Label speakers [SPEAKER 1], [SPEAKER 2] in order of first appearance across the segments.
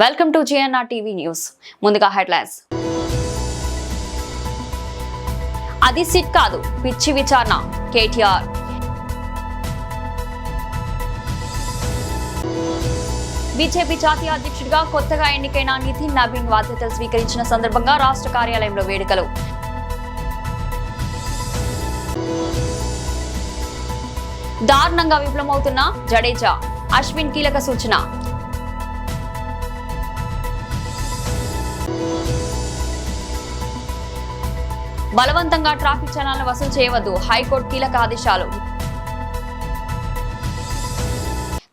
[SPEAKER 1] Welcome to GNR TV news. ముందుగా headlines. అది SIT కాదు, పిచ్చి విచారణ కేటీఆర్. బీజేపీ జాతీయ అధ్యక్షుడిగా కొత్తగా ఎన్నికైన నితిన్ నబీన్ బాధ్యతలు స్వీకరించిన సందర్భంగా రాష్ట్ర కార్యాలయంలో వేడుకలు. దారుణంగా విఫలమవుతున్న జడేజా, అశ్విన్ కీలక సూచన. బలవంతంగా ట్రాఫిక్ చలాన్లు వసూలు చేయవద్దు, హైకోర్టు కీలక ఆదేశాలు.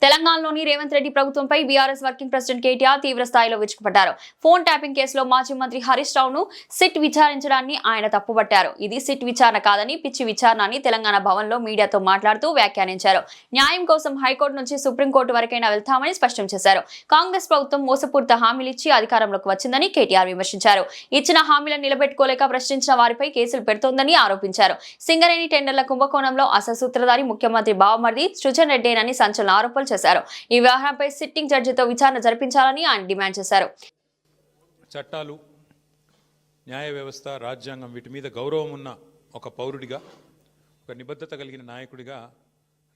[SPEAKER 1] తెలంగాణలోని రేవంత్ రెడ్డి ప్రభుత్వంపై బీఆర్ఎస్ వర్కింగ్ ప్రెసిడెంట్ కేటీఆర్ తీవ్ర స్థాయిలో విరుచుకుపడ్డారు. ఫోన్ ట్యాపింగ్ కేసులో మాజీ మంత్రి హరీష్ రావును సిట్ విచారించడాన్ని ఆయన తప్పుపట్టారు. ఇది సిట్ విచారణ కాదని, పిచ్చి విచారణ అని తెలంగాణ భవన్లో మీడియాతో మాట్లాడుతూ వ్యాఖ్యానించారు. న్యాయం కోసం హైకోర్టు నుంచి సుప్రీంకోర్టు వరకైనా వెళ్తామని స్పష్టం చేశారు. కాంగ్రెస్ ప్రభుత్వం మోసపూరిత హామీలిచ్చి అధికారంలోకి వచ్చిందని కేటీఆర్ విమర్శించారు. ఇచ్చిన హామీలను నిలబెట్టుకోలేక ప్రశ్నించిన వారిపై కేసులు పెడుతోందని ఆరోపించారు. సింగరేణి టెండర్ల కుంభకోణంలో అసలు సూత్రధారి ముఖ్యమంత్రి బావమర్ది సృజన్ రెడ్డేనని సంచలన ఆరోపణలు చేశారు. ఈ వ్యవహారంపై సిట్టింగ్ జడ్జితో విచారణ జరిపించాలని ఆయన డిమాండ్ చేశారు.
[SPEAKER 2] చట్టాలు, న్యాయ వ్యవస్థ, రాజ్యాంగం వీటి మీద గౌరవం ఉన్న ఒక పౌరుడిగా, ఒక నిబద్ధత కలిగిన నాయకుడిగా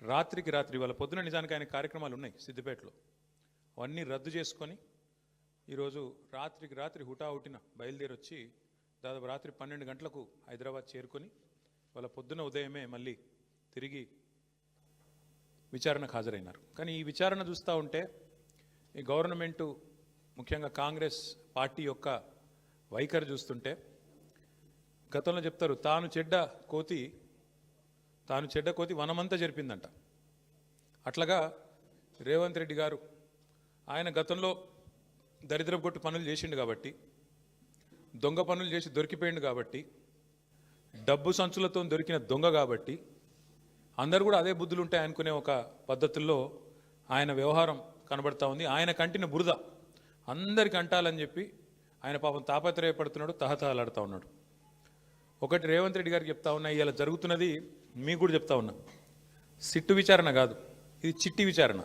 [SPEAKER 2] రాత్రికి రాత్రి వాళ్ళ పొద్దున నిజానికి ఆయన కార్యక్రమాలు ఉన్నాయి సిద్దిపేటలో, అవన్నీ రద్దు చేసుకొని ఈరోజు రాత్రికి రాత్రి హుటాహుటిన బయలుదేరి వచ్చి దాదాపు రాత్రి 12 గంటలకు హైదరాబాద్ చేరుకొని వాళ్ళ పొద్దున ఉదయమే మళ్ళీ తిరిగి విచారణకు హాజరైనారు. కానీ ఈ విచారణ చూస్తూ ఉంటే ఈ గవర్నమెంటు, ముఖ్యంగా కాంగ్రెస్ పార్టీ యొక్క వైఖరి చూస్తుంటే, గతంలో చెప్తారు తాను చెడ్డ కోతి వనమంతా జరిపిందంట. అట్లాగా రేవంత్ రెడ్డి గారు ఆయన గతంలో దరిద్రపు కొట్టు పనులు చేసిండు కాబట్టి, దొంగ పనులు చేసి దొరికిపోయిండు కాబట్టి, డబ్బు సంచులతో దొరికిన దొంగ కాబట్టి అందరూ కూడా అదే బుద్ధులు ఉంటాయి అనుకునే ఒక పద్ధతుల్లో ఆయన వ్యవహారం కనబడతా ఉంది. ఆయన కంటిన బురద అందరికి అంటాలని చెప్పి ఆయన పాపం తాపత్రయపడుతున్నాడు, తహతహలాడుతూ ఉన్నాడు. ఒకటి రేవంత్ రెడ్డి గారికి చెప్తా ఉన్నా, ఇలా జరుగుతున్నది మీకు కూడా చెప్తా ఉన్నా, సిట్టు విచారణ కాదు, ఇది చిట్టి విచారణ.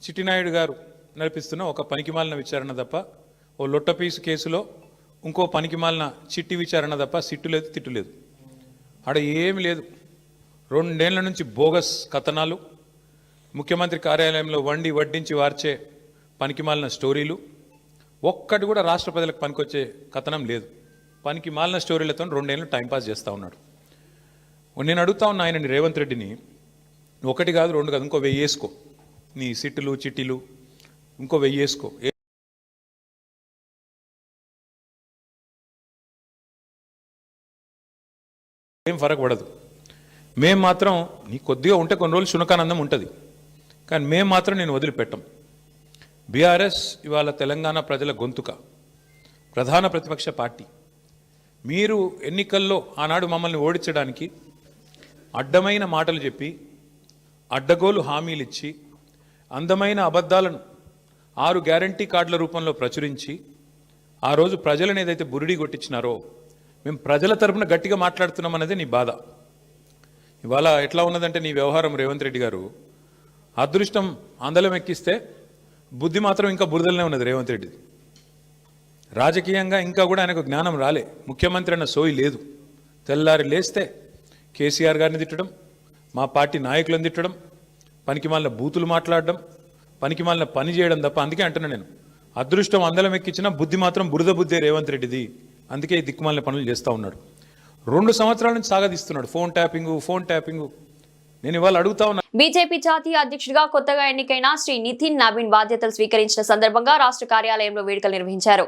[SPEAKER 2] చిట్టినాయుడు గారు నడిపిస్తున్న ఒక పనికిమాలిన విచారణ తప్ప, ఓ లొట్టపీసు కేసులో ఇంకో పనికిమాలిన చిట్టి విచారణ తప్ప సిట్టు లేదు, తిట్టు లేదు, ఆడ ఏమి లేదు. 2 ఏళ్ల నుంచి బోగస్ కథనాలు, ముఖ్యమంత్రి కార్యాలయంలో వడ్డించి వార్చే పనికిమాలిన స్టోరీలు, ఒక్కటి కూడా రాష్ట్ర ప్రజలకు పనికొచ్చే కథనం లేదు. పనికిమాలిన స్టోరీలతో 2 ఏళ్ళు టైంపాస్ చేస్తూ ఉన్నాడు. నేను అడుగుతా ఉన్నా ఆయనని, రేవంత్ రెడ్డిని, 1 కాదు 2 కాదు, ఇంకో 1000 వేసుకో, నీ సిట్టులు చిట్టీలు ఇంకో 1000 వేసుకో, ఏం ఫరక్ పడదు. మేము మాత్రం, నీ కొద్దిగా ఉంటే కొన్ని రోజులు శునకానందం ఉంటుంది, కానీ మేము మాత్రం నేను వదిలిపెట్టం. బీఆర్ఎస్ ఇవాళ తెలంగాణ ప్రజల గొంతుక, ప్రధాన ప్రతిపక్ష పార్టీ. మీరు ఎన్నికల్లో ఆనాడు మమ్మల్ని ఓడించడానికి అడ్డమైన మాటలు చెప్పి, అడ్డగోలు హామీలు ఇచ్చి, అందమైన అబద్ధాలను 6 గ్యారంటీ కార్డుల రూపంలో ప్రచురించి ఆ రోజు ప్రజలను ఏదైతే బురిడి కొట్టించినారో, మేము ప్రజల తరపున గట్టిగా మాట్లాడుతున్నాం అన్నదే నీ బాధ. ఇవాళ ఎట్లా ఉన్నదంటే నీ వ్యవహారం, రేవంత్ రెడ్డి గారు, అదృష్టం అందలం ఎక్కిస్తే బుద్ధి మాత్రం ఇంకా బురదలనే ఉన్నది రేవంత్ రెడ్డిది. రాజకీయంగా ఇంకా కూడా ఆయనకు జ్ఞానం రాలే, ముఖ్యమంత్రి అన్న సోయి లేదు. తెల్లారి లేస్తే కేసీఆర్ గారిని తిట్టడం, మా పార్టీ నాయకులను తిట్టడం, పనికిమాలిన బూతులు మాట్లాడడం, పనికిమాలిన పని చేయడం తప్ప. అందుకే అంటున్నా నేను, అదృష్టం అందలం ఎక్కించినా బుద్ధి మాత్రం బురద బుద్ధే రేవంత్ రెడ్డిది. అందుకే ఈ దిక్కుమాలిన పనులు చేస్తూ ఉన్నాడు. 2 సంవత్సరాల నుంచి సాగదీస్తున్నాడు ఫోన్ ట్యాపింగ్. నేను ఇవాళ అడుగుతా ఉన్నా.
[SPEAKER 1] బీజేపీ జాతీయ అధ్యక్షుడిగా కొత్తగా ఎన్నికైన శ్రీ నితిన్ నబీన్ బాధ్యతలు స్వీకరించిన సందర్భంగా రాష్ట్ర కార్యాలయంలో వేడుకలు నిర్వహించారు.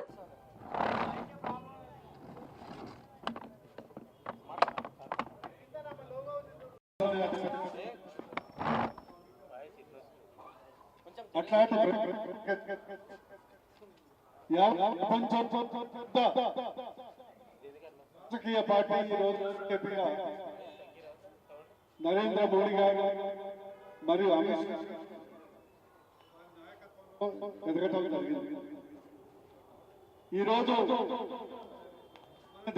[SPEAKER 3] రాజకీయ పార్టీ ఈరోజు నరేంద్ర మోడీ గారు మరియు అమిత్ షా ఎదగటం జరిగింది. ఈరోజు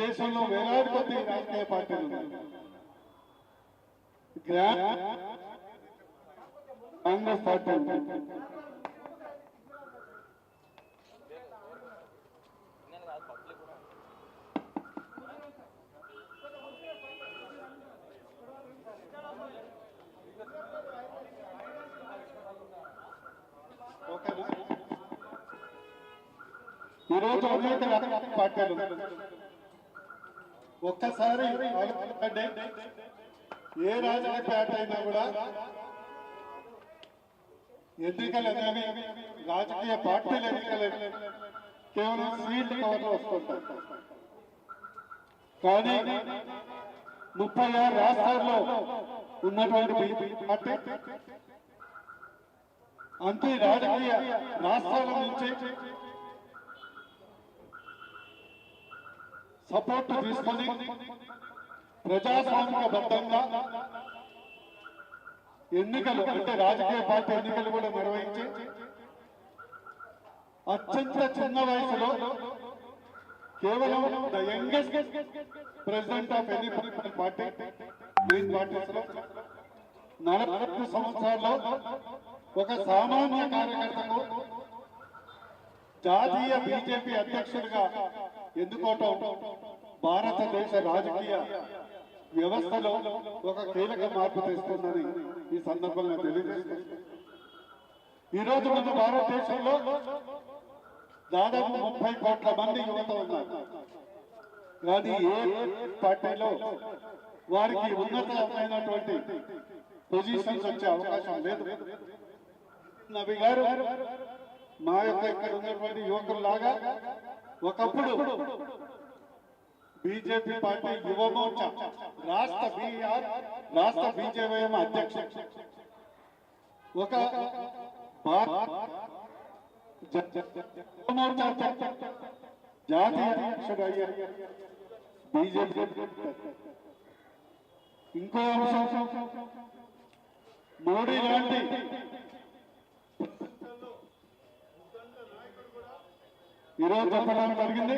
[SPEAKER 3] దేశంలో వేలాది కొద్ది రాజకీయ పార్టీలు ఉన్నాయి. కాంగ్రెస్ పార్టీ ఈరోజు అనేక రకాల పార్టీలు ఒక్కసారి ఆలోచించండి. ఏ రాజకీయ పార్టీ అయినా కూడా ఎన్నికలు అనేవి రాజకీయ పార్టీల ఎన్నికలు కేవలం సీట్ కవర్లో వస్తుంటాయి. కానీ 36 రాష్ట్రాల్లో ఉన్నటువంటి పార్టీ అంతే రాజకీయ రాష్ట్రాల నుంచి సపోర్ట్ తీసుకొని ప్రజాస్వామికబద్ధంగా ఎన్నికలు అంటే రాజకీయ పార్టీ ఎన్నికలు కూడా నిర్వహించి అత్యంత చిన్న వయసులో కేవలం the youngest president of any political party main parties లో 40 సంవత్సరాల్లో ఒక సామాన్య కార్యకర్తకు జాతీయ బీజేపీ అధ్యక్షుడిగా ఎన్నుకోవటం భారతదేశ రాజకీయ వ్యవస్థలో ఒక కీలక మార్పు తెస్తుందని ఈ సందర్భంగా తెలియజేస్తుంది. ఈరోజు మన భారతదేశంలో దాదాపు 30 కోట్ల మంది యువత ఉన్నారు. కానీ ఏ పార్టీలో వారికి ఉన్నతమైనటువంటి పొజిషన్స్ వచ్చే అవకాశం లేదు. నబీ గారు మా యొక్క ఇక్కడ ఉన్నటువంటి యువకుల్లాగా ఒకప్పుడు బీజేపీ పార్టీ యువ మోర్చా రాష్ట్ర బీజేపీ అధ్యక్షుడు ఒక జాతీయ అధ్యక్షుడు అయ్యారు బీజేపీ. ఇంకో అంశం, మోడీ లాంటి ఈరోజు చెప్పడం జరిగింది.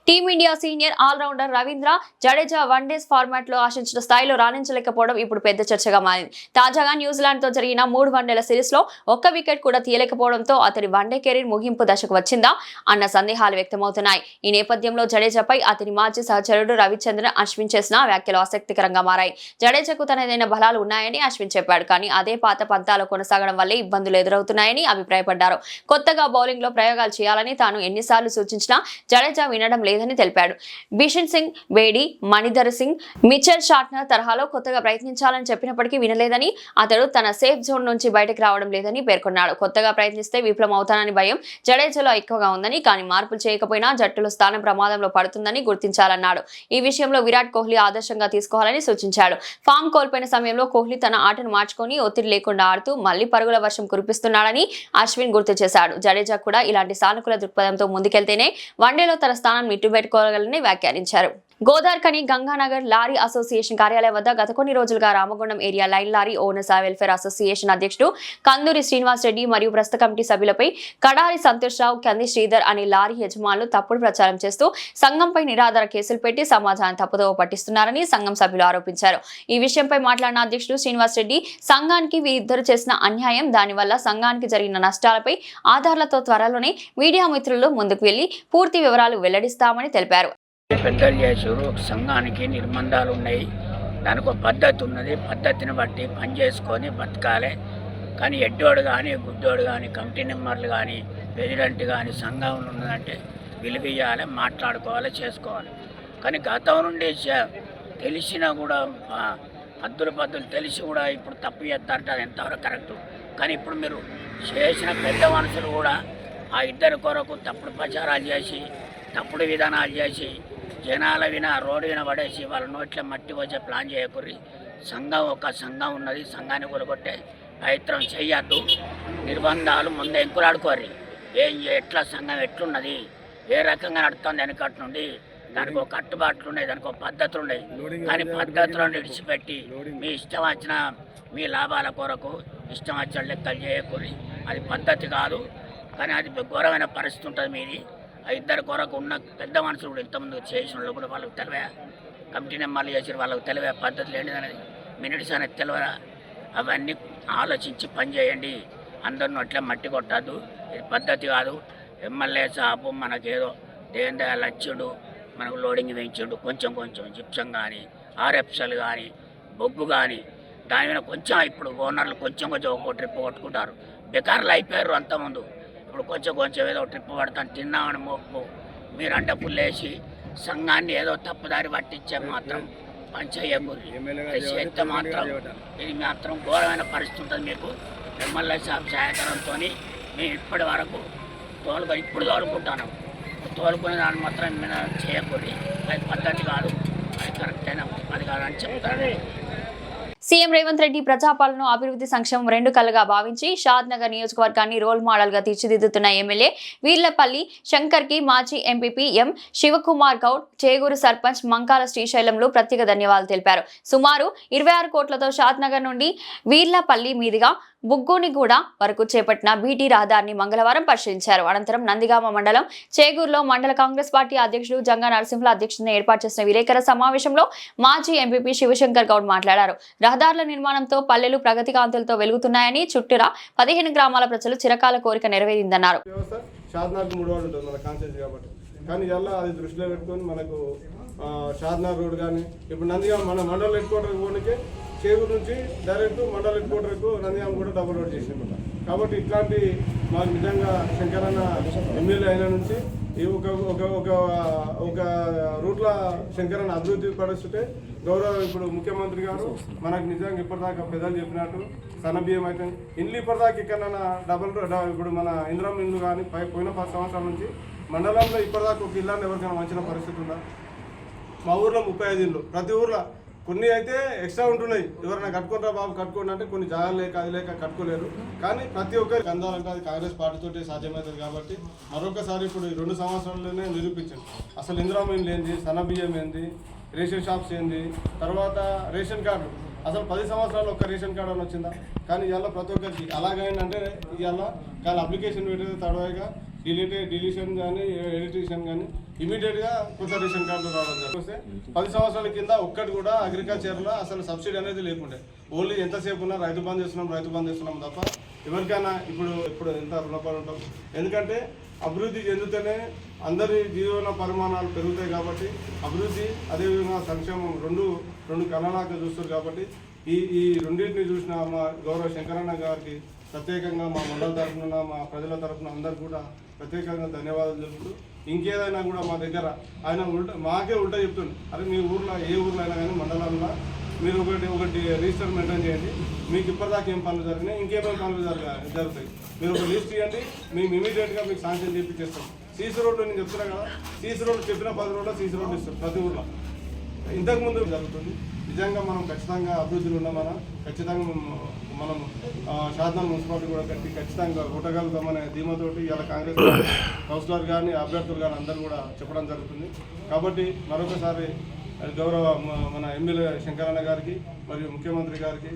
[SPEAKER 1] Team India senior allrounder Ravindra Jadeja one days format లో ఆశించిన స్థాయిలో రాణించలేకపోవడం ఇప్పుడు పెద్ద చర్చగా మారింది. తాజాగా న్యూజిలాండ్ తో జరిగిన 3 వన్డేల సిరీస్ లో ఒక్క వికెట్ కూడా తీయలేకపోవడంతో అతని వన్డే కెరీర్ ముగింపు దశకు వచ్చిందా అన్న సందేహాలు వ్యక్తమవుతున్నాయి. ఈ నేపథ్యంలో జడేజాపై అతని మాజీ సహచరుడు రవిచంద్రన్ అశ్విన్ చేసిన వ్యాఖ్యలు ఆసక్తికరంగా మారాయి. జడేజాకు తనదైన బలాలు ఉన్నాయని అశ్విన్ చెప్పాడు. కానీ అదే పాత పంతాలు కొనసాగడం వల్లే ఇబ్బందులు ఎదురవుతున్నాయని అభిప్రాయపడ్డారు. కొత్తగా బౌలింగ్ లో ప్రయోగాలు చేయాలని తాను ఎన్నిసార్లు సూచించినా జడేజా వినడం లేదని తెలిపాడు. బిషన్ సింగ్ బేడి, మణిధర్ సింగ్, మిచెల్ షార్ట్నర్ తరహాలో కొత్తగా ప్రయత్నించాలని చెప్పినప్పటికీ వినలేదని, అతడు తన సేఫ్ జోన్ నుంచి బయటకు రావడం లేదని పేర్కొన్నాడు. కొత్తగా ప్రయత్నిస్తే విఫలం అవుతానని భయం జడేజాలో ఎక్కువగా ఉందని, కానీ మార్పులు చేయకపోయినా జట్టులో స్థానం ప్రమాదంలో పడుతుందని గుర్తించాలన్నాడు. ఈ విషయంలో విరాట్ కోహ్లీ ఆదర్శంగా తీసుకోవాలని సూచించాడు. ఫామ్ కోల్పోయిన సమయంలో కోహ్లీ తన ఆటను మార్చుకొని ఒత్తిడి లేకుండా ఆడుతూ మళ్లీ పరుగుల వర్షం కురిపిస్తున్నాడని అశ్విన్ గుర్తు చేశాడు. జడేజా కూడా ఇలాంటి సానుకూల దృక్పథంతో ముందుకెళ్తేనే వన్డేలో తన స్థానం నిట్టుబెట్టుకోగలని వ్యాఖ్యానించారు. గోదార్కని గంగానగర్ లారీ అసోసియేషన్ కార్యాలయం వద్ద గత కొన్ని రోజులుగా Ramagundam area line lorry owners welfare association అధ్యక్షుడు కందూరి శ్రీనివాస్ రెడ్డి మరియు ప్రస్తుత కమిటీ సభ్యులపై కడారి సంతోష్ రావు, కంది శ్రీధర్ అనే లారీ యజమానులు తప్పుడు ప్రచారం చేస్తూ సంఘంపై నిరాధార కేసులు పెట్టి సమాజాన్ని తప్పుదోవ పట్టిస్తున్నారని సంఘం సభ్యులు ఆరోపించారు. ఈ విషయంపై మాట్లాడిన అధ్యక్షుడు శ్రీనివాస్ రెడ్డి సంఘానికి వీరిద్దరు చేసిన అన్యాయం, దానివల్ల సంఘానికి జరిగిన నష్టాలపై ఆధారాలతో త్వరలోనే మీడియా మిత్రులు ముందుకు వెళ్లి పూర్తి వివరాలు వెల్లడిస్తామని తెలిపారు.
[SPEAKER 4] పెద్దలు చేసారు. సంఘానికి నిర్బంధాలు ఉన్నాయి, దానికి ఒక పద్ధతి ఉన్నది. పద్ధతిని బట్టి పని చేసుకొని బతకాలి. కానీ ఎడ్డోడు కానీ గుడ్డోడు కానీ కమిటీ మెంబర్లు కానీ ప్రెసిడెంట్ కానీ సంఘంలో ఉన్నదంటే విలువియ్యాలి, మాట్లాడుకోవాలి, చేసుకోవాలి. కానీ గతం నుండి తెలిసినా కూడా పద్ధతులు తెలిసి కూడా ఇప్పుడు తప్పు చేస్తారంటే అది ఎంతవరకు కరెక్టు. కానీ ఇప్పుడు మీరు చేసిన పెద్ద మనుషులు కూడా ఆ ఇద్దరి కొరకు తప్పుడు ప్రచారాలు చేసి తప్పుడు విధానాలు చేసి జనాల రోడ్డు విన పడేసి వాళ్ళ నోట్ల మట్టి వచ్చే ప్లాన్ చేయకూరి. ఒక సంఘం ఉన్నది, సంఘాన్ని కూలగొట్టే ప్రయత్నం చేయొద్దు. నిర్బంధాలు ముందే ఎంకులాడుకోరు. ఎట్లా సంఘం ఎట్లున్నది, ఏ రకంగా నడుస్తుంది వెనకటి నుండి దానికి ఒక కట్టుబాట్లు ఉన్నాయి, దానికి ఒక పద్ధతులు ఉన్నాయి. కానీ పద్ధతులను విడిచిపెట్టి మీ ఇష్టం వచ్చిన మీ లాభాల కొరకు ఇష్టం వచ్చిన లెక్కలు చేయకూరి. అది పద్ధతి కాదు. కానీ అది ఘోరమైన పరిస్థితి ఉంటుంది మీది. ఆ ఇద్దరు కొరకు ఉన్న పెద్ద మనుషులు కూడా ఇంతమంది చేసిన వాళ్ళు కూడా వాళ్ళకి తెలివే, కమిటీ నెంబర్లు చేసిన వాళ్ళకి తెలివే పద్ధతులు ఏంటిదనేది, మినిట్స్ అనేది తెలియరా. అవన్నీ ఆలోచించి పనిచేయండి. అందరిని అట్లా మట్టి కొట్టద్దు, ఇది పద్ధతి కాదు. ఎమ్మెల్యే సాపు మనకేదో దేని దయాలు వచ్చిండు, మనకు లోడింగ్ పెంచిండు, కొంచెం జిప్సం కానీ ఆర్ఎఫ్సలు కానీ బొగ్గు కానీ దాని మీద కొంచెం ఇప్పుడు ఓనర్లు కొంచెం ఒక ట్రిప్ కొట్టుకుంటారు. బెకార్లు అయిపోయారు అంతకుముందు. అప్పుడు కొంచెం కొంచెం ఏదో ట్రిప్ పడతాను తిన్నామని మొప్పు మీరంటే పుల్లేసి సంఘాన్ని ఏదో తప్పుదారి పట్టించే మాత్రం పనిచేయకూడదు. చేస్తే మాత్రం ఇది మాత్రం ఘోరమైన పరిస్థితి ఉంటుంది. మీకు ఎమ్మెల్యే సాబ్ సహాయకరంతో మేము ఇప్పటి వరకు ఇప్పుడు తోలుకుంటాను. తోలుకునే దాన్ని మాత్రం మీద చేయకూడదు. అది పద్ధతి కాదు, అది కరెక్ట్ అయిన అది కాదని చెప్తాను.
[SPEAKER 1] సీఎం రేవంత్ రెడ్డి ప్రజాపాలన అభివృద్ధి సంక్షేమం రెండు కళ్ళగా భావించి షాద్ నగర్ నియోజకవర్గాన్ని రోల్ మోడల్ గా తీర్చిదిద్దుతున్న ఎమ్మెల్యే వీర్లపల్లి శంకర్ కి మాజీ ఎంపీపీ ఎం శివకుమార్ గౌడ్, చేగూరు సర్పంచ్ మంకాల శ్రీశైలంలో ప్రత్యేక ధన్యవాదాలు తెలిపారు. సుమారు 26 కోట్లతో షాద్ నగర్ నుండి వీర్లపల్లి మీదుగా బుగ్గోనిగూడ వరకు చేపట్టిన బీటీ రహదారిని మంగళవారం పరిశీలించారు. అనంతరం నందిగామ మండలం చేగూరులో మండల కాంగ్రెస్ పార్టీ అధ్యక్షుడు జంగా నరసింహుల అధ్యక్షతన ఏర్పాటు చేసిన విలేకరుల సమావేశంలో మాజీ ఎంపీపీ శివశంకర్ గౌడ్ మాట్లాడారు. రహదారుల నిర్మాణంతో పల్లెలు ప్రగతి కాంతులతో వెలుగుతున్నాయని, చుట్టూరా 15 గ్రామాల ప్రజలు చిరకాల కోరిక నెరవేరిందన్నారు.
[SPEAKER 3] కానీ ఇలా అది దృష్టిలో పెట్టుకొని మనకు షాద్నగర్ రోడ్ కానీ ఇప్పుడు నందిగామ మన మండల హెడ్ క్వార్టర్కి పోనీకే చేగూరు నుంచి డైరెక్ట్ మండల హెడ్ క్వార్టర్కు నందిగామ కూడా డబుల్ రోడ్ చేసినమాట. కాబట్టి ఇట్లాంటి మాకు నిజంగా శంకరన్న ఎమ్మెల్యే అయిన నుంచి ఒక రూట్ల శంకరన్న అభివృద్ధి పరుస్తుంటే గౌరవ ఇప్పుడు ముఖ్యమంత్రి గారు మనకు నిజంగా ఇప్పటిదాకా పెద్దలు చెప్పినట్టు సన్నబియ్యం అయితే ఇండ్లు ఇప్పటిదాకా ఇక్కడ ఇప్పుడు మన ఇంద్రం ఇండ్లు కానీ పోయిన 10 సంవత్సరాల నుంచి మండలంలో ఇప్పటిదాకా ఒక ఇల్లాన్ని ఎవరికైనా మంచిన పరిస్థితి ఉందా? మా ఊర్లో 35 ఇళ్ళు, ప్రతి ఊర్లో కొన్ని అయితే ఎక్స్ట్రా ఉంటున్నాయి. ఎవరైనా కట్టుకుంటారా బాబు కట్టుకోండి అంటే కొన్ని జాగాలు లేక అది లేక కట్టుకోలేరు. కానీ ప్రతి ఒక్కరికి అందాలంటే అది కాంగ్రెస్ పార్టీతో సాధ్యమవుతుంది. కాబట్టి మరొకసారి ఇప్పుడు 2 సంవత్సరాల్లోనే నిరూపించండి అసలు ఇందిరామీన్లు ఏంది, సన్నబియ్యం ఏంది, రేషన్ షాప్స్ ఏంది, తర్వాత రేషన్ కార్డు అసలు 10 సంవత్సరాలు ఒక్క రేషన్ కార్డు అని వచ్చిందా? కానీ ఇవాళ ప్రతి ఒక్కరికి అలాగైందంటే ఇవాళ కానీ అప్లికేషన్ పెట్టేది తడవగా డిలీషన్ కానీ ఎడిటేషన్ కానీ ఇమీడియట్గా కొత్త రేషన్ కార్డు రావడం జరిగితే 10 సంవత్సరాల కింద ఒక్కటి కూడా అగ్రికల్చర్లో అసలు సబ్సిడీ అనేది లేకుండే. ఓన్లీ ఎంతసేపు ఉన్నా రైతు బంద్ చేస్తున్నాం తప్ప ఎవరికైనా ఇప్పుడు ఎంత రుణపడి ఉంటాం. ఎందుకంటే అభివృద్ధి చెందితేనే అందరి జీవన పరిమాణాలు పెరుగుతాయి. కాబట్టి అభివృద్ధి అదేవిధంగా సంక్షేమం రెండు కళనాక చూస్తారు. కాబట్టి ఈ రెండింటిని చూసిన మా గౌరవ శంకరన్న గారికి ప్రత్యేకంగా మా మండల తరఫున మా ప్రజల తరఫున అందరు కూడా ప్రత్యేకంగా ధన్యవాదాలు తెలుపుతూ ఇంకేదైనా కూడా మా దగ్గర ఆయన మాకే ఉల్టా చెప్తుంది. అరే మీ ఊర్లో ఏ ఊర్లో అయినా కానీ మండలంలో మీరు ఒకటి రిజిస్టర్ మెయింటైన్ చేయండి. మీకు ఇప్పటిదాకా ఏం పనులు జరిగినాయి, ఇంకేమేమి పనులు జరుగుతాయి మీరు ఒక లిస్ట్ ఇవ్వండి, మేము ఇమీడియట్గా మీకు శాంక్షన్ చేయించేస్తాం. సీసీ రోడ్డు నేను చెప్తున్నా కదా, సీసీ రోడ్డు చెప్పిన 10 రోజుల్లో సీసీ రోడ్డు ఇస్తారు ప్రతి ఊర్లో. ఇంతకుముందు జరుగుతుంది. నిజంగా మనం ఖచ్చితంగా అభివృద్ధిలో ఉన్నామన్నా ఖచ్చితంగా మనం షాద్నగర్ మున్సిపాలిటీ కూడా కట్టి ఖచ్చితంగా కొట్టగలుగుతామనే ధీమాతోటి ఇలా కాంగ్రెస్ కౌన్సిలర్ కానీ అభ్యర్థులు కానీ అందరూ కూడా చెప్పడం జరుగుతుంది. కాబట్టి మరొకసారి గౌరవ మన ఎమ్మెల్యే శంకరన్న గారికి మరియు ముఖ్యమంత్రి గారికి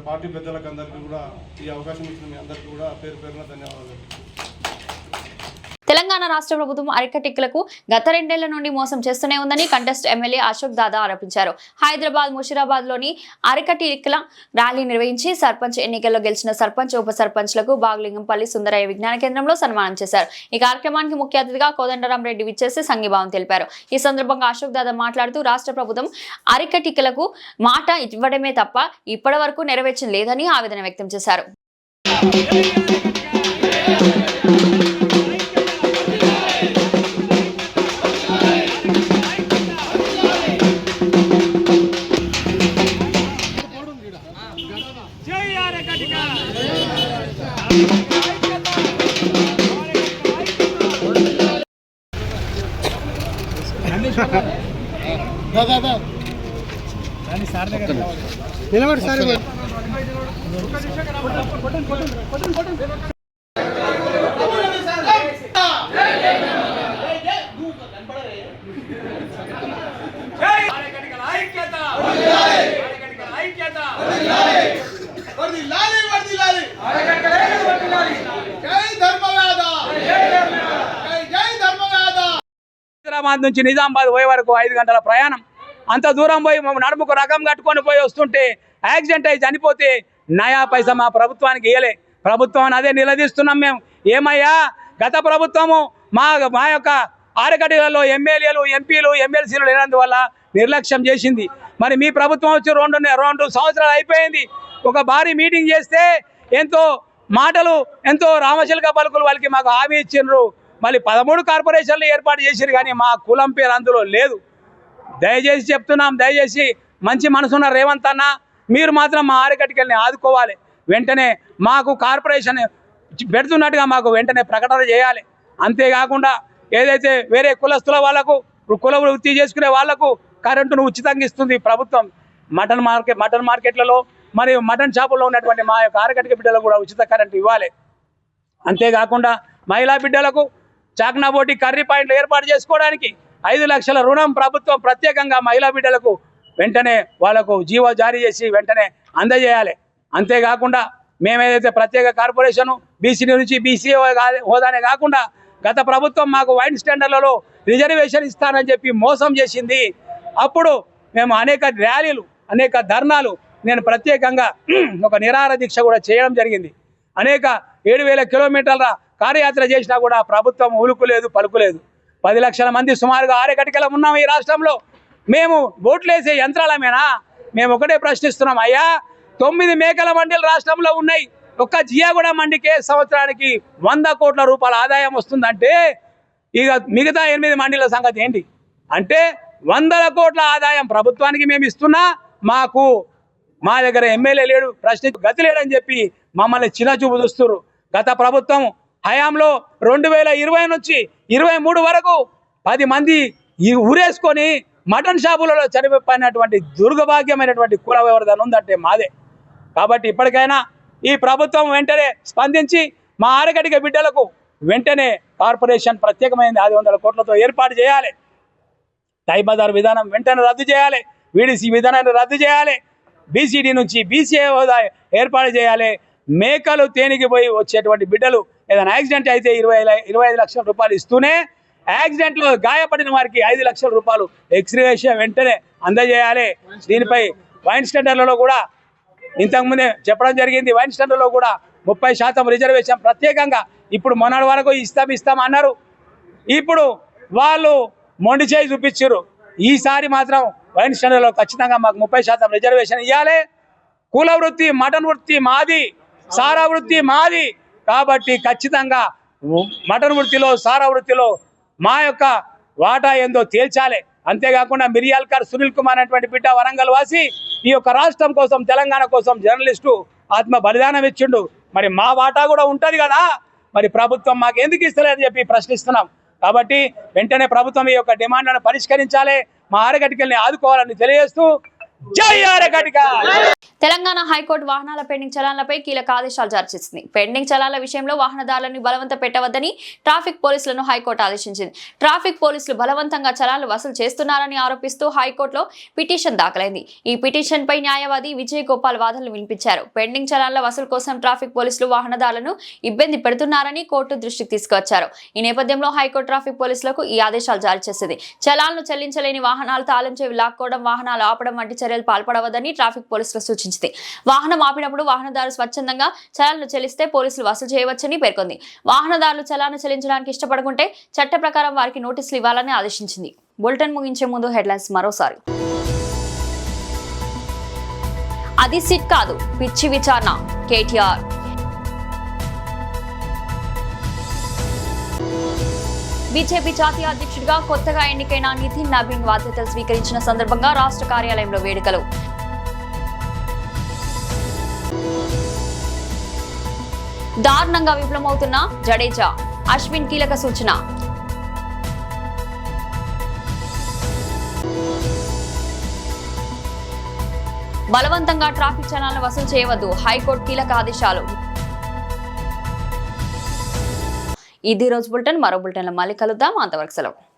[SPEAKER 3] పార్టీ పెద్దలకు అందరికీ కూడా ఈ అవకాశం ఇచ్చిన మీ అందరికీ కూడా పేరు పేరున ధన్యవాదాలు.
[SPEAKER 1] తెలంగాణ రాష్ట్ర ప్రభుత్వం అరికటిక్కులకు గత 2 ఏళ్ల నుండి మోసం చేస్తూనే ఉందని కంటెస్ట్ ఎమ్మెల్యే అశోక్ దాదా ఆరోపించారు. హైదరాబాద్ ముషీరాబాద్ లోని అరికటిక్కుల ర్యాలీ నిర్వహించి సర్పంచ్ ఎన్నికల్లో గెలిచిన సర్పంచ్ ఉప సర్పంచ్లకు బాగులింగంపల్లి సుందరయ్య విజ్ఞాన కేంద్రంలో సన్మానం చేశారు. ఈ కార్యక్రమానికి ముఖ్య అతిథిగా కోదండరాం రెడ్డి విచ్చేసి సంఘీభావం తెలిపారు. ఈ సందర్భంగా అశోక్ దాదా మాట్లాడుతూ రాష్ట్ర ప్రభుత్వం అరికటిక్కులకు మాట ఇవ్వడమే తప్ప ఇప్పటి వరకు నెరవేర్చడం లేదని ఆవేదన వ్యక్తం చేశారు.
[SPEAKER 3] నిలబడి సార్
[SPEAKER 5] హైదరాబాద్ నుంచి నిజామాబాద్ పోయే వరకు 5 గంటల ప్రయాణం. అంత దూరం పోయి నడుముకు రకం కట్టుకొని పోయి వస్తుంటే యాక్సిడెంట్ అయి చనిపోతే నయా పైసా మా ప్రభుత్వానికి ఇయ్యలే. ప్రభుత్వం అదే నిలదీస్తున్నాం మేము. ఏమయ్యా గత ప్రభుత్వము మా యొక్క ఆరకటిలలో ఎమ్మెల్యేలు ఎంపీలు ఎమ్మెల్సీలు లేనందువల్ల నిర్లక్ష్యం చేసింది. మరి మీ ప్రభుత్వం వచ్చి 2 సంవత్సరాలు అయిపోయింది. ఒక భారీ మీటింగ్ చేస్తే ఎంతో మాటలు ఎంతో రామచిలక పలుకులు వాళ్ళకి మాకు హామీ ఇచ్చిండ్రు. మళ్ళీ 13 కార్పొరేషన్లు ఏర్పాటు చేసిరు, కానీ మా కులం పేరు అందులో లేదు. దయచేసి చెప్తున్నాం, దయచేసి మంచి మనసున్న రేవంత్ అన్న, మీరు మాత్రం మా ఆరకటికల్ని ఆదుకోవాలి. వెంటనే మాకు కార్పొరేషన్ పెడుతున్నట్టుగా మాకు వెంటనే ప్రకటన చేయాలి. అంతేకాకుండా ఏదైతే వేరే కులస్తుల వాళ్లకు, కుల వృత్తి చేసుకునే వాళ్లకు కరెంటును ఉచితంగా ఇస్తుంది ప్రభుత్వం. మటన్ మార్కెట్లలో మరియు మటన్ షాపుల్లో ఉన్నటువంటి మా యొక్క ఆరకటిక బిడ్డలకు కూడా ఉచిత కరెంటు ఇవ్వాలి. అంతేకాకుండా మహిళా బిడ్డలకు చాక్నాబోటి కర్రీ పాయింట్లు ఏర్పాటు చేసుకోవడానికి 5 లక్షల రుణం ప్రభుత్వం ప్రత్యేకంగా మహిళా బిడ్డలకు వెంటనే వాళ్లకు జీవో జారీ చేసి వెంటనే అందజేయాలి. అంతేకాకుండా మేమేదైతే ప్రత్యేక కార్పొరేషను బీసీ నుంచి బీసీ హోదానే కాకుండా గత ప్రభుత్వం మాకు వైన్ స్టాండర్లలో రిజర్వేషన్ ఇస్తానని చెప్పి మోసం చేసింది. అప్పుడు మేము అనేక ర్యాలీలు, అనేక ధర్నాలు, నేను ప్రత్యేకంగా ఒక నిరాహార దీక్ష కూడా చేయడం జరిగింది. అనేక 7,000 కిలోమీటర్ల కార్యయాత్ర చేసినా కూడా ప్రభుత్వం ఉలుకులేదు, పలుకులేదు. 10 లక్షల మంది సుమారుగా ఆరకటికలం ఉన్నాం ఈ రాష్ట్రంలో. మేము ఓట్లేసే యంత్రాలమేనా? మేము ఒకటే ప్రశ్నిస్తున్నాం, అయ్యా 9 మేకల మండీలు రాష్ట్రంలో ఉన్నాయి. ఒక్క జియాగూడ మండికే సంవత్సరానికి 100 కోట్ల రూపాయల ఆదాయం వస్తుందంటే ఇక మిగతా 8 మండీల సంగతి ఏంటి? అంటే 100 కోట్ల ఆదాయం ప్రభుత్వానికి మేము ఇస్తున్నా, మా దగ్గర ఎమ్మెల్యే లేడు, ప్రశ్నించే గతి లేడని చెప్పి మమ్మల్ని చిన్నచూపు చూస్తున్నారు. గత ప్రభుత్వం హయాంలో 2020 నుంచి 23 వరకు 10 మంది ఊరేసుకొని మటన్ షాపులలో చనిపోయినటువంటి దుర్గభాగ్యమైనటువంటి కుల వ్యవహారం ఉందంటే మాదే. కాబట్టి ఇప్పటికైనా ఈ ప్రభుత్వం వెంటనే స్పందించి మా ఆరకటిక బిడ్డలకు వెంటనే కార్పొరేషన్ ప్రత్యేకమైన 500 కోట్లతో ఏర్పాటు చేయాలి. టైబజార్ విధానం వెంటనే రద్దు చేయాలి. వీడీసీ విధానాన్ని రద్దు చేయాలి. బీసీడీ నుంచి బీసీఏ హోదా ఏర్పాటు చేయాలి. మేకలు తేనికి పోయి వచ్చేటువంటి బిడ్డలు ఏదైనా యాక్సిడెంట్ అయితే 25 లక్షల రూపాయలు ఇస్తూనే, యాక్సిడెంట్లో గాయపడిన వారికి 5 లక్షల రూపాయలు ఎక్స్గ్రేషన్ వెంటనే అందజేయాలి. దీనిపై వైన్ స్టాండర్లలో కూడా ఇంతకుముందే చెప్పడం జరిగింది. వైన్ స్టాండర్లో కూడా 30% రిజర్వేషన్ ప్రత్యేకంగా ఇప్పుడు మొన్నటి వరకు ఇస్తాం అన్నారు. ఇప్పుడు వాళ్ళు మొండి చేయి చూపించారు. ఈసారి మాత్రం వైన్ స్టాండర్లో ఖచ్చితంగా మాకు 30% రిజర్వేషన్ ఇవ్వాలి. కుల వృత్తి, మటన్ వృత్తి మాది, సారా వృత్తి మాది. కాబట్టి ఖచ్చితంగా మటన్ వృత్తిలో, సారా వృత్తిలో మా యొక్క వాటా ఏందో తేల్చాలి. అంతేకాకుండా మిరియాల్కర్ సునీల్ కుమార్ అనేటువంటి బిడ్డ వరంగల్ వాసి ఈ యొక్క రాష్ట్రం కోసం, తెలంగాణ కోసం జర్నలిస్టు ఆత్మ బలిదానం ఇచ్చిండు. మరి మా వాటా కూడా ఉంటుంది కదా, మరి ప్రభుత్వం మాకు ఎందుకు ఇస్తలేదని చెప్పి ప్రశ్నిస్తున్నాం. కాబట్టి వెంటనే ప్రభుత్వం ఈ యొక్క డిమాండ్లను పరిష్కరించాలి, మా ఆరకటికల్ని ఆదుకోవాలని తెలియజేస్తూ జై ఆరకటిక.
[SPEAKER 1] తెలంగాణ హైకోర్టు వాహనాల పెండింగ్ చలాన్లపై కీలక ఆదేశాలు జారీ చేసింది. పెండింగ్ చలాన్ల విషయంలో వాహనదారులను బలవంత పెట్టవద్దని ట్రాఫిక్ పోలీసులను హైకోర్టు ఆదేశించింది. ట్రాఫిక్ పోలీసులు బలవంతంగా చలాన్లు వసూలు చేస్తున్నారని ఆరోపిస్తూ హైకోర్టులో పిటిషన్ దాఖలైంది. ఈ పిటిషన్ పై న్యాయవాది విజయ్ గోపాల్ వాదనలు వినిపించారు. పెండింగ్ చలాన్ల వసూలు కోసం ట్రాఫిక్ పోలీసులు వాహనదారులను ఇబ్బంది పెడుతున్నారని కోర్టు దృష్టికి తీసుకువచ్చారు. ఈ నేపథ్యంలో హైకోర్టు ట్రాఫిక్ పోలీసులకు ఈ ఆదేశాలు జారీ చేసింది. చలాన్లు చెల్లించలేని వాహనాలు తాళం చెవి లాక్కోవడం, వాహనాలు ఆపడం వంటి చర్యలు పాల్పడవద్దని ట్రాఫిక్ పోలీసులు సూచించింది. వాహనం ఆపినప్పుడు వాహనదారు స్వచ్ఛందంగా చలాన్లు చెల్లిస్తే పోలీసులు వసూలు చేయవచ్చని పేర్కొంది. వాహనదారులు చలాన్లు చెల్లించడానికి ఇష్టపడకుంటే చట్ట ప్రకారం వారికి నోటీసులు ఇవ్వాలని ఆదేశించింది. బులెటిన్ ముగించే ముందు హెడ్లైన్స్ మరోసారి. అది సిట్ కాదు, పిచ్చి విచారణ కేటీఆర్. బీజేపీ జాతీయ అధ్యక్షుడిగా కొత్తగా ఎన్నికైన నితిన్ నబీన్ బాధ్యతలు స్వీకరించిన సందర్భంగా రాష్ట్ర కార్యాలయంలో వేడుకలు. దారుణంగా విఫలమవుతున్న జడేజా, అశ్విన్ కీలక సూచన. బలవంతంగా ట్రాఫిక్ చలాన్లు వసూలు చేయవద్దు, హైకోర్టు కీలక ఆదేశాలు. ఇది రోజు బులెటిన్. మరో బులెటిన్లో మళ్ళీ కలుద్దాం. అంతవరకు సెలవు.